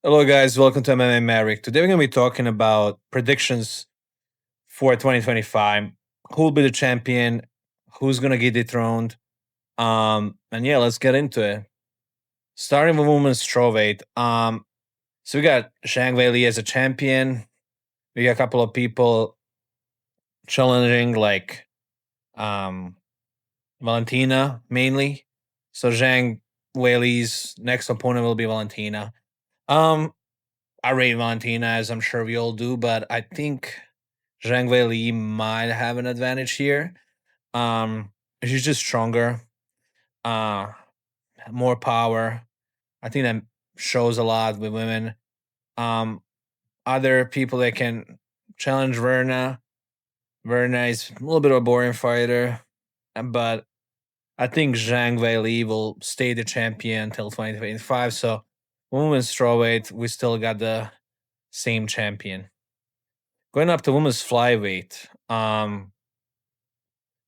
Hello, guys. Welcome to MMA Maverick. Today, we're going to be talking about predictions for 2025. Who will be the champion? Who's going to get dethroned? And yeah, let's get into it. Starting with women's strawweight. So we got Zhang Weili as a champion. We got a couple of people challenging, like um, Valentina mainly. So Zhang Weili's next opponent will be Valentina. Um, I rate Valentina, as I'm sure we all do, but I think Zhang Weili might have an advantage here. Um, she's just stronger, uh, more power. I think that shows a lot with women. Um, Other people that can challenge Verna. Verna is a little bit of a boring fighter, but I think Zhang Weili will stay the champion until 2025. So, women's strawweight, we still got the same champion. Going up to women's flyweight,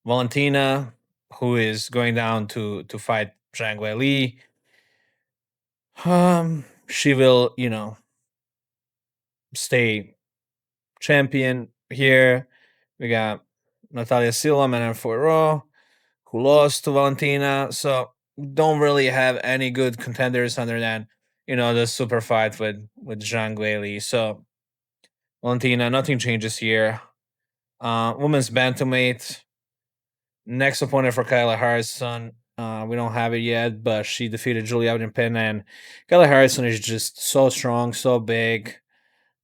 Valentina, who is going down to fight Zhang Weili, she will, stay champion here. We got Natalia Silva, man, for Raw, who lost to Valentina. So don't really have any good contenders other than the super fight with Zhang Weili. So Valentina, nothing changes here. Women's bantamweight. Next opponent for Kyla Harrison. We don't have it yet, but she defeated Julia out in pin, and Kyla Harrison is just so strong, so big.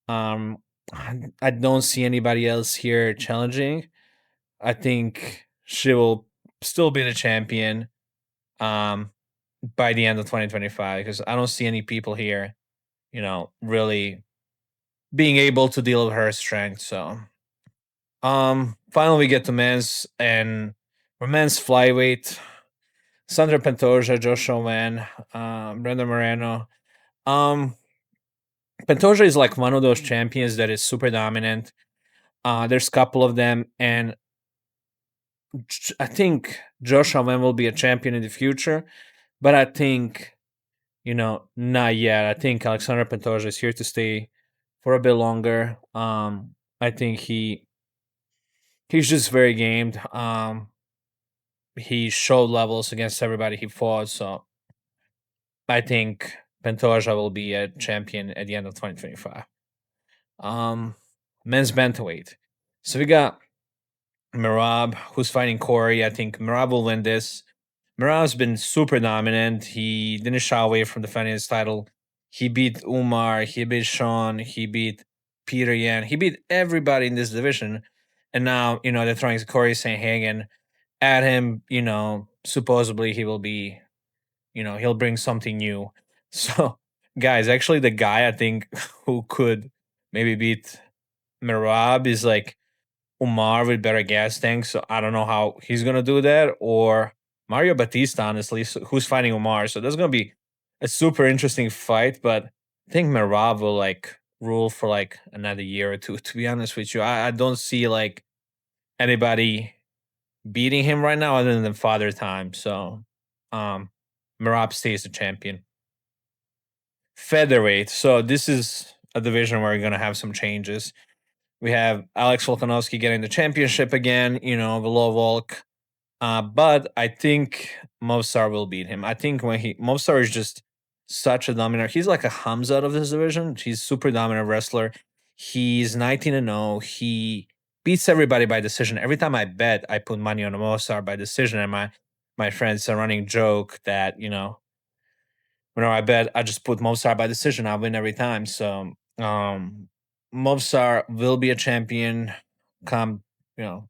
Um, I don't see anybody else here challenging. I think she will still be the champion um, by the end of 2025 because I don't see any people here, really being able to deal with her strength. So, finally, we get to men's and for men's flyweight. Sandra Pantoja, Joshua Wan, Brenda Moreno. Um, Pantoja is like one of those champions that is super dominant. There's a couple of them, and I think Joshua Wan will be a champion in the future, but I think not yet. I think Alexander Pantoja is here to stay for a bit longer. I think he's just very gamed. He showed levels against everybody he fought, so I think Pantoja will be a champion at the end of 2025. Um, Men's bantamweight. So we got Merab, who's fighting Corey. I think Merab will win this. Merab's been super dominant. He didn't shy away from defending his title. He beat Umar. He beat Sean. He beat Peter Yan. He beat everybody in this division. And now, they're throwing Corey Sanhagen at him. Supposedly he will be he'll bring something new. So, guys, actually, the guy I think who could maybe beat Merab is like Umar with better gas tanks. So I don't know how he's gonna do that, or Mario Batista, honestly, who's fighting Umar. So that's gonna be a super interesting fight. But I think Merab will like rule for like another year or two. To be honest with you, I don't see like anybody beating him right now other than Father Time. So um Merab stays the champion. Featherweight. So this is a division where we're gonna have some changes. We have Alex Volkanovski getting the championship again, below Volk. But I think Movsar will beat him. I think when Movsar is just such a dominant. He's like a Hamza of this division. He's super dominant wrestler. He's 19-0. He beats everybody by decision. Every time I bet, I put money on Movsar by decision, and my friends a running joke that whenever I bet, I just put Movsar by decision. I win every time. So Movsar will be a champion. Come, you know,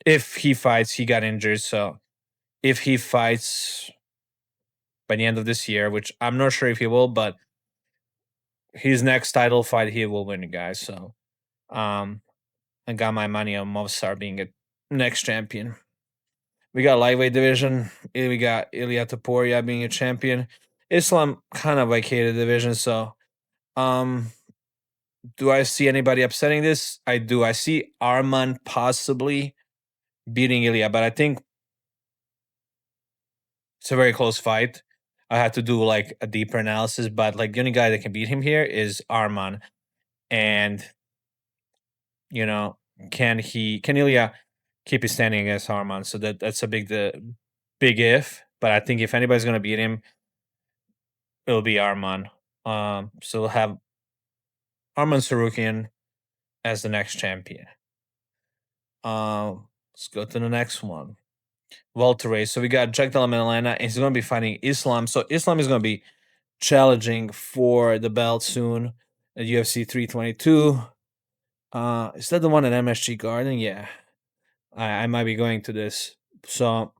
if he fights, he got injured. So if he fights by the end of this year, which I'm not sure if he will, but his next title fight, he will win, guys. So um, I got my money on Movsar being a next champion. We got lightweight division. We got Ilya Taporia being a champion. Islam kind of vacated division, so um do I see anybody upsetting this? I do. I see Arman possibly beating Ilya, but I think it's a very close fight. I had to do like a deeper analysis, but like the only guy that can beat him here is Arman. And you know, can Ilya keep his standing against Arman? So that's a big if. But I think if anybody's gonna beat him, it'll be Arman. So we'll have Arman Sarukian as the next champion. Let's go to the next one. Welterweight. So we got Jack Della Maddalena, and he's going to be fighting Islam. So Islam is going to be challenging for the belt soon at UFC 322. Is that the one at MSG Garden? Yeah, I might be going to this. So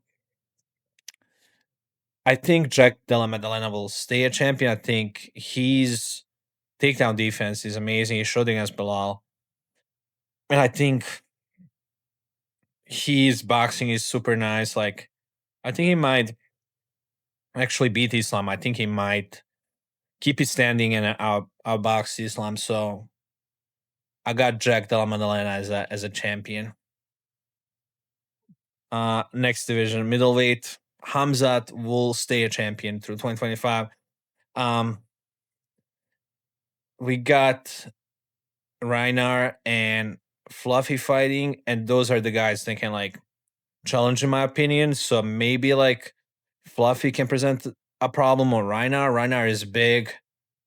I think Jack Della Maddalena will stay a champion. I think his takedown defense is amazing. He showed against Bilal, and I think his boxing is super nice. Like I think he might actually beat Islam. I think he might keep it standing and outbox Islam. So I got Jack Della Maddalena as a champion. Next division, middleweight. Hamzat will stay a champion through 2025. Um, we got Reinar and Fluffy fighting, and those are the guys that can like challenge in my opinion. So maybe like Fluffy can present a problem on Reinar. Reinar is big.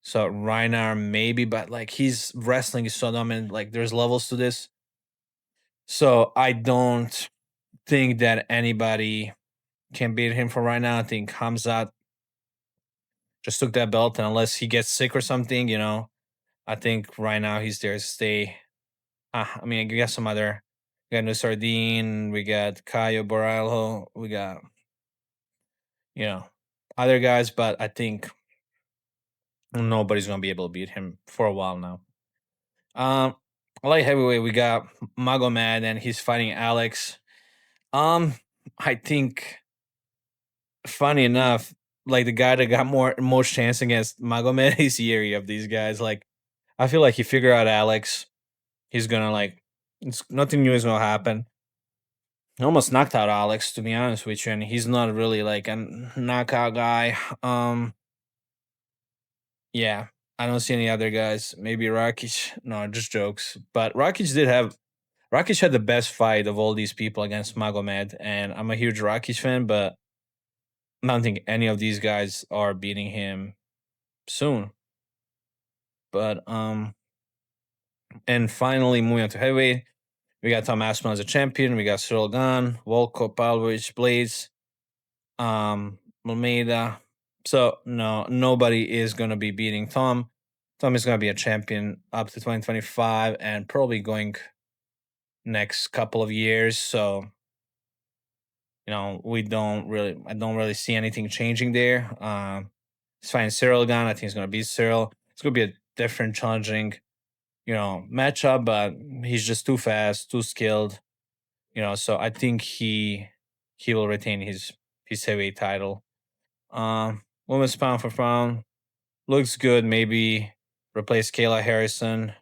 So Reinar maybe, but like his wrestling is so dominant. Like there's levels to this. So I don't think that anybody can beat him for right now. I think Hamzat just took that belt, and unless he gets sick or something, I think right now he's there to stay. I mean, we got some other. We got Nusardine, we got Caio Borrello, we got you know other guys, but I think nobody's gonna be able to beat him for a while now. Um, light heavyweight, we got Magomed, and he's fighting Alex. I think funny enough, like the guy that got most chance against Magomed is Yeri of these guys. Like, I feel like he figured out Alex. He's gonna like, it's nothing new is gonna happen. He almost knocked out Alex, to be honest with you, and he's not really like a knockout guy. Yeah, I don't see any other guys. Maybe Rakic. No, just jokes. But Rakic had the best fight of all these people against Magomed, and I'm a huge Rakic fan, but I don't think any of these guys are beating him soon. But and finally moving on to heavyweight, we got Tom Aspinall as a champion. We got Cyril Gahn, Volko, Pavlovich, Blades, Almeida. So no, nobody is gonna be beating Tom. Tom is gonna be a champion up to 2025 and probably going next couple of years. So I don't really see anything changing there. It's fine. Cyril Gahn, I think he's gonna beat Cyril. It's gonna be a different, challenging, matchup, but he's just too fast, too skilled, so I think he will retain his heavyweight title. Women's pound for pound looks good. Maybe replace Kayla Harrison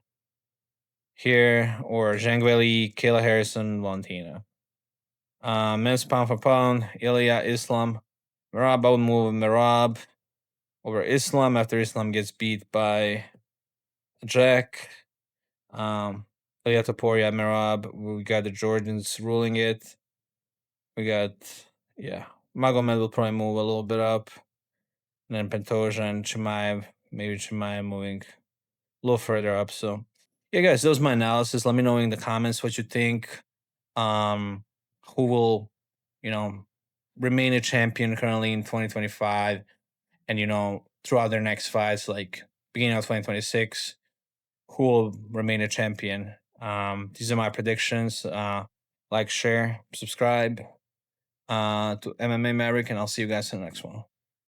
here or Zhang Weili, Kayla Harrison, Valentina. Men's pound for pound, Ilya, Islam, Merab. I would move Merab over Islam after Islam gets beat by Jack. Ilya Topuria, Merab. We got the Georgians ruling it. We got, yeah, Magomed will probably move a little bit up. And then Pantoja and Chimaev, maybe Chimaev moving a little further up. So, yeah, guys, that was my analysis. Let me know in the comments what you think. Who will, you know, remain a champion currently in 2025 and, throughout their next fights, like beginning of 2026, who will remain a champion. These are my predictions. Like, share, subscribe to MMA Maverick, and I'll see you guys in the next one.